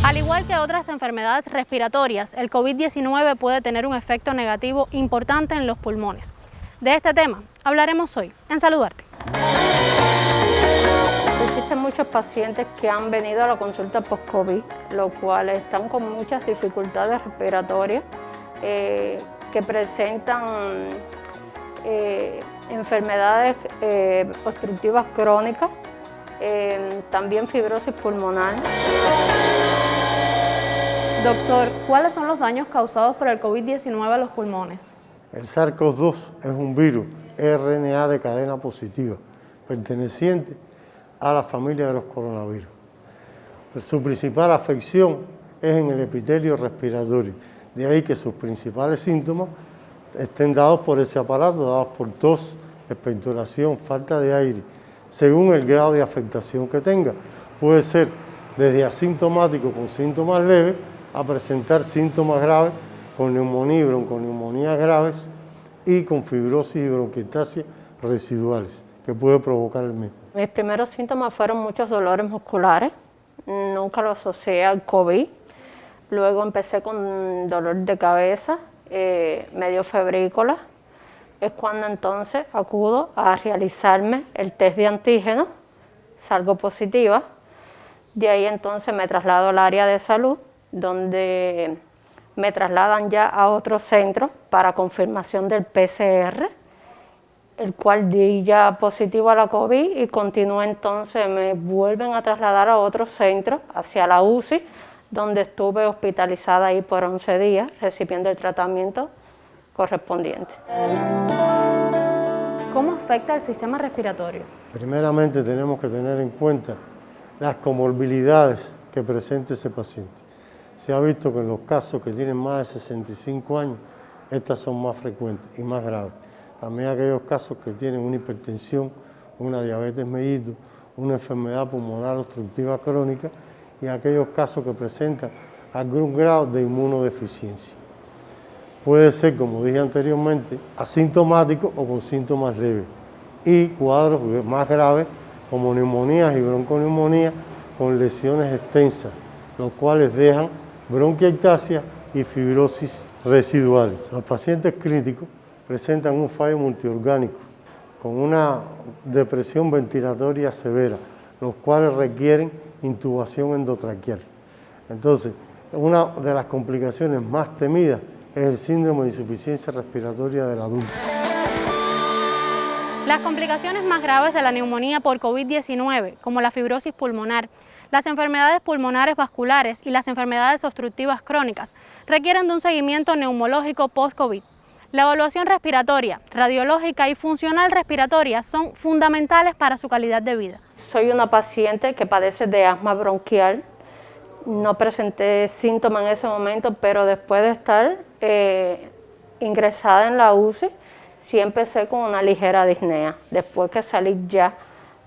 Al igual que otras enfermedades respiratorias, el COVID-19 puede tener un efecto negativo importante en los pulmones. De este tema hablaremos hoy en Saludarte. Existen muchos pacientes que han venido a la consulta post-COVID, los cuales están con muchas dificultades respiratorias, que presentan enfermedades obstructivas crónicas, también fibrosis pulmonar. Doctor, ¿cuáles son los daños causados por el COVID-19 a los pulmones? El SARS-CoV-2 es un virus RNA de cadena positiva, perteneciente a la familia de los coronavirus. Su principal afección es en el epitelio respiratorio, de ahí que sus principales síntomas estén dados por ese aparato, dados por tos, expectoración, falta de aire, según el grado de afectación que tenga. Puede ser desde asintomático con síntomas leves a presentar síntomas graves con neumonía y bronconeumonías graves y con fibrosis y bronquiectasia residuales que puede provocar el mismo. Mis primeros síntomas fueron muchos dolores musculares, nunca lo asocié al COVID. Luego empecé con dolor de cabeza, medio febrícola. Es cuando entonces acudo a realizarme el test de antígenos, salgo positiva. De ahí entonces me traslado al área de salud, donde me trasladan ya a otro centro para confirmación del PCR, el cual di ya positivo a la COVID y continúo entonces, me vuelven a trasladar a otro centro, hacia la UCI, donde estuve hospitalizada ahí por 11 días, recibiendo el tratamiento correspondiente. ¿Cómo afecta el sistema respiratorio? Primeramente tenemos que tener en cuenta las comorbilidades que presenta ese paciente. Se ha visto que en los casos que tienen más de 65 años, estas son más frecuentes y más graves. También aquellos casos que tienen una hipertensión, una diabetes mellitus, una enfermedad pulmonar obstructiva crónica y aquellos casos que presentan algún grado de inmunodeficiencia. Puede ser, como dije anteriormente, asintomático o con síntomas leves y cuadros más graves como neumonías y bronconeumonías con lesiones extensas, los cuales dejan bronquiectasia y fibrosis residuales. Los pacientes críticos presentan un fallo multiorgánico con una depresión ventilatoria severa, los cuales requieren intubación endotraqueal. Entonces, una de las complicaciones más temidas es el síndrome de insuficiencia respiratoria del adulto. Las complicaciones más graves de la neumonía por COVID-19, como la fibrosis pulmonar, las enfermedades pulmonares vasculares y las enfermedades obstructivas crónicas, requieren de un seguimiento neumológico post-COVID. La evaluación respiratoria, radiológica y funcional respiratoria son fundamentales para su calidad de vida. Soy una paciente que padece de asma bronquial. No presenté síntomas en ese momento, pero después de estar ingresada en la UCI, sí empecé con una ligera disnea. Después que salí ya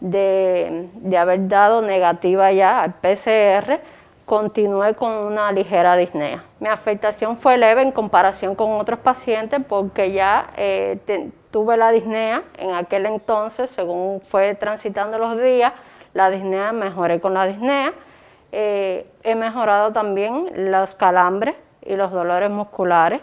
de haber dado negativa ya al PCR, continué con una ligera disnea. Mi afectación fue leve en comparación con otros pacientes porque ya tuve la disnea en aquel entonces, según fue transitando los días, la disnea, mejoré con la disnea. He mejorado también los calambres y los dolores musculares,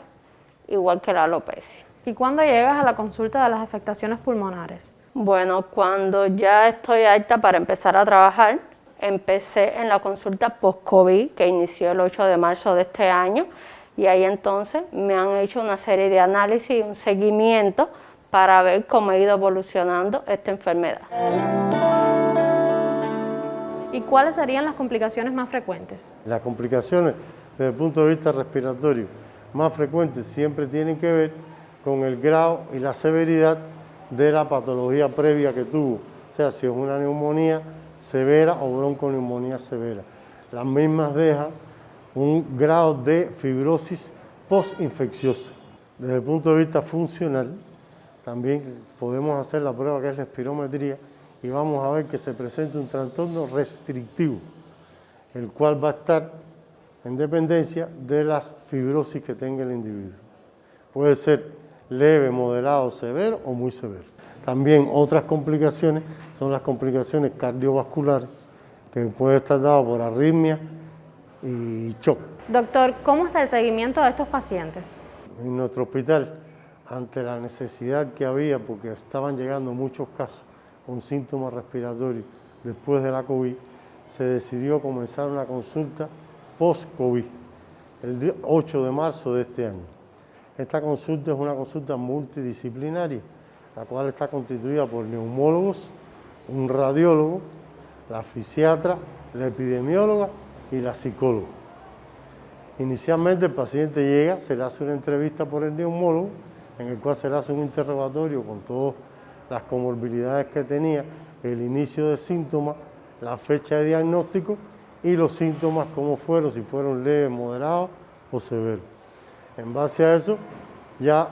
igual que la alopecia. ¿Y cuándo llegas a la consulta de las afectaciones pulmonares? Bueno, cuando ya estoy apta para empezar a trabajar, empecé en la consulta post-COVID, que inició el 8 de marzo de este año, y ahí entonces me han hecho una serie de análisis y un seguimiento para ver cómo ha ido evolucionando esta enfermedad. ¿Y cuáles serían las complicaciones más frecuentes? Las complicaciones desde el punto de vista respiratorio más frecuentes siempre tienen que ver con el grado y la severidad de la patología previa que tuvo, o sea, si es una neumonía severa o bronconeumonía severa. Las mismas dejan un grado de fibrosis postinfecciosa. Desde el punto de vista funcional, también podemos hacer la prueba que es la espirometría y vamos a ver que se presenta un trastorno restrictivo, el cual va a estar en dependencia de las fibrosis que tenga el individuo. Puede ser leve, moderado, severo o muy severo. También otras complicaciones son las complicaciones cardiovasculares, que puede estar dado por arritmia y shock. Doctor, ¿cómo es el seguimiento de estos pacientes? En nuestro hospital, ante la necesidad que había, porque estaban llegando muchos casos con síntomas respiratorios después de la COVID, se decidió comenzar una consulta post-COVID, el 8 de marzo de este año. Esta consulta es una consulta multidisciplinaria, la cual está constituida por neumólogos, un radiólogo, la fisiatra, la epidemióloga y la psicóloga. Inicialmente el paciente llega, se le hace una entrevista por el neumólogo, en el cual se le hace un interrogatorio con todas las comorbilidades que tenía, el inicio de síntomas, la fecha de diagnóstico y los síntomas cómo fueron, si fueron leves, moderados o severos. En base a eso ya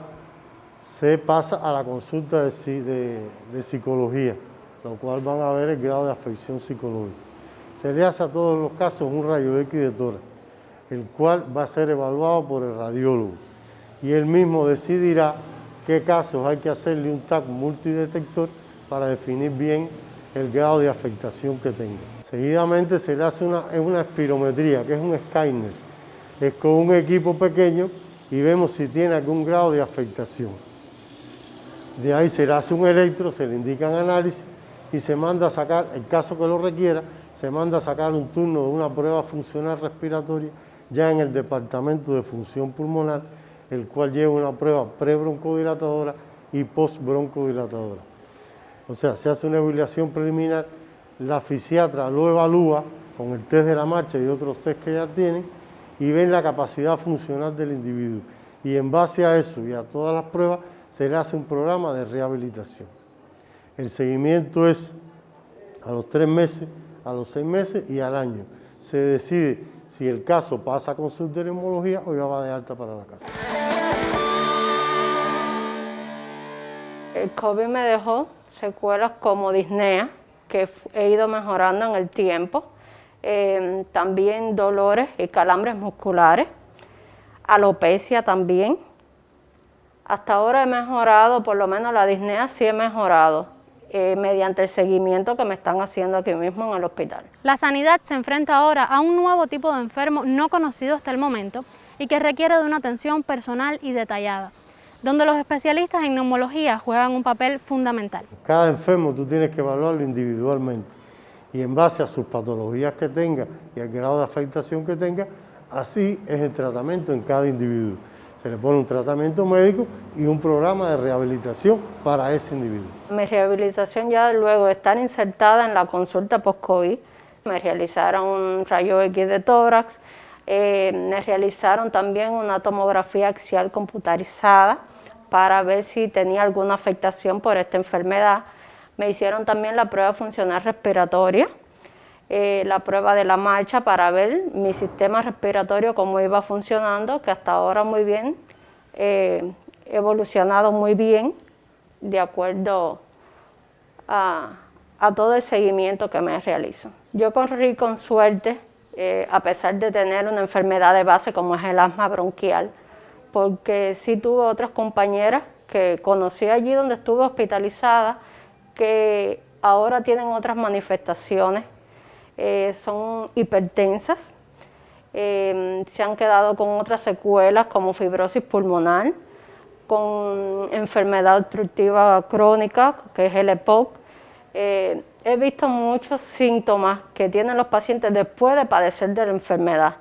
se pasa a la consulta de psicología, lo cual van a ver el grado de afección psicológica. Se le hace a todos los casos un rayo X de tórax, el cual va a ser evaluado por el radiólogo y él mismo decidirá qué casos hay que hacerle un TAC multidetector para definir bien el grado de afectación que tenga. Seguidamente se le hace una espirometría, que es un escáner, es con un equipo pequeño y vemos si tiene algún grado de afectación. De ahí se le hace un electro, se le indican análisis y se manda a sacar, en caso que lo requiera, se manda a sacar un turno de una prueba funcional respiratoria ya en el departamento de función pulmonar, el cual lleva una prueba pre-broncodilatadora y post-broncodilatadora. O sea, se hace una evaluación preliminar, la fisiatra lo evalúa con el test de la marcha y otros test que ya tienen y ven la capacidad funcional del individuo. Y en base a eso y a todas las pruebas se le hace un programa de rehabilitación. El seguimiento es a los 3 meses, a los 6 meses y al año. Se decide si el caso pasa a consulta de neumología o ya va de alta para la casa. El COVID me dejó secuelas como disnea, que he ido mejorando en el tiempo, también dolores y calambres musculares, alopecia también. Hasta ahora he mejorado, por lo menos la disnea sí he mejorado, mediante el seguimiento que me están haciendo aquí mismo en el hospital. La sanidad se enfrenta ahora a un nuevo tipo de enfermo no conocido hasta el momento y que requiere de una atención personal y detallada, donde los especialistas en neumología juegan un papel fundamental. Cada enfermo tú tienes que evaluarlo individualmente y en base a sus patologías que tenga y al grado de afectación que tenga, así es el tratamiento en cada individuo. Se le pone un tratamiento médico y un programa de rehabilitación para ese individuo. Mi rehabilitación ya luego de estar insertada en la consulta post-COVID, me realizaron un rayo X de tórax, me realizaron también una tomografía axial computarizada para ver si tenía alguna afectación por esta enfermedad. Me hicieron también la prueba funcional respiratoria, la prueba de la marcha para ver mi sistema respiratorio cómo iba funcionando, que hasta ahora muy bien, evolucionado muy bien, de acuerdo a todo el seguimiento que me realizan. Yo corrí con suerte, a pesar de tener una enfermedad de base como es el asma bronquial, porque sí tuve otras compañeras que conocí allí donde estuve hospitalizada, que ahora tienen otras manifestaciones, son hipertensas, se han quedado con otras secuelas como fibrosis pulmonar, con enfermedad obstructiva crónica, que es el EPOC. He visto muchos síntomas que tienen los pacientes después de padecer de la enfermedad.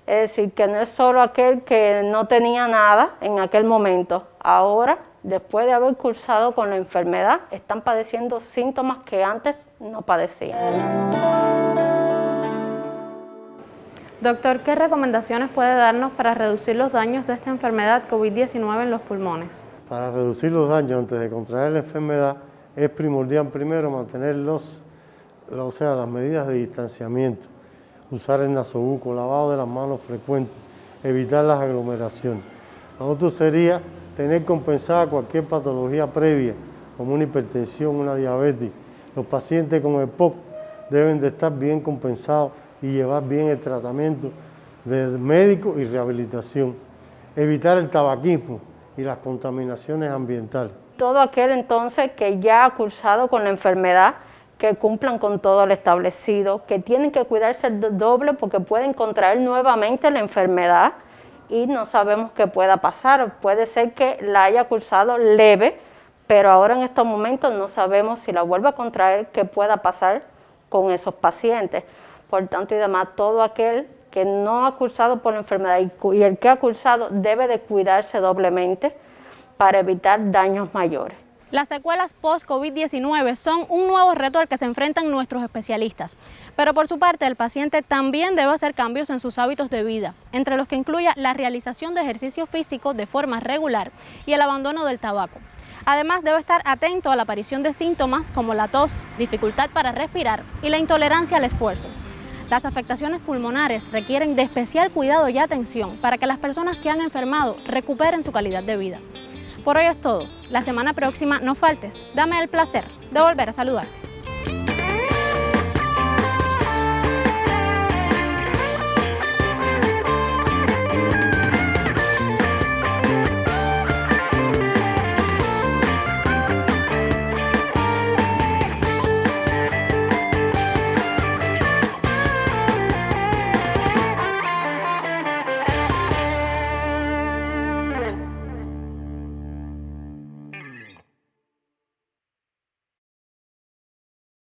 Es decir, que no es solo aquel que no tenía nada en aquel momento. Ahora, después de haber cursado con la enfermedad, están padeciendo síntomas que antes no padecían. Doctor, ¿qué recomendaciones puede darnos para reducir los daños de esta enfermedad COVID-19 en los pulmones? Para reducir los daños antes de contraer la enfermedad es primordial primero mantener las medidas de distanciamiento, usar el nasobuco, lavado de las manos frecuente, evitar las aglomeraciones. Lo otro sería tener compensada cualquier patología previa, como una hipertensión, una diabetes. Los pacientes con EPOC deben de estar bien compensados y llevar bien el tratamiento de médico y rehabilitación. Evitar el tabaquismo y las contaminaciones ambientales. Todo aquel entonces que ya ha cursado con la enfermedad, que cumplan con todo lo establecido, que tienen que cuidarse doble porque pueden contraer nuevamente la enfermedad y no sabemos qué pueda pasar. Puede ser que la haya cursado leve, pero ahora en estos momentos no sabemos si la vuelve a contraer, qué pueda pasar con esos pacientes. Por tanto y demás, todo aquel que no ha cursado por la enfermedad y el que ha cursado debe de cuidarse doblemente para evitar daños mayores. Las secuelas post-COVID-19 son un nuevo reto al que se enfrentan nuestros especialistas, pero por su parte el paciente también debe hacer cambios en sus hábitos de vida, entre los que incluya la realización de ejercicio físico de forma regular y el abandono del tabaco. Además, debe estar atento a la aparición de síntomas como la tos, dificultad para respirar y la intolerancia al esfuerzo. Las afectaciones pulmonares requieren de especial cuidado y atención para que las personas que han enfermado recuperen su calidad de vida. Por hoy es todo. La semana próxima no faltes. Dame el placer de volver a saludarte.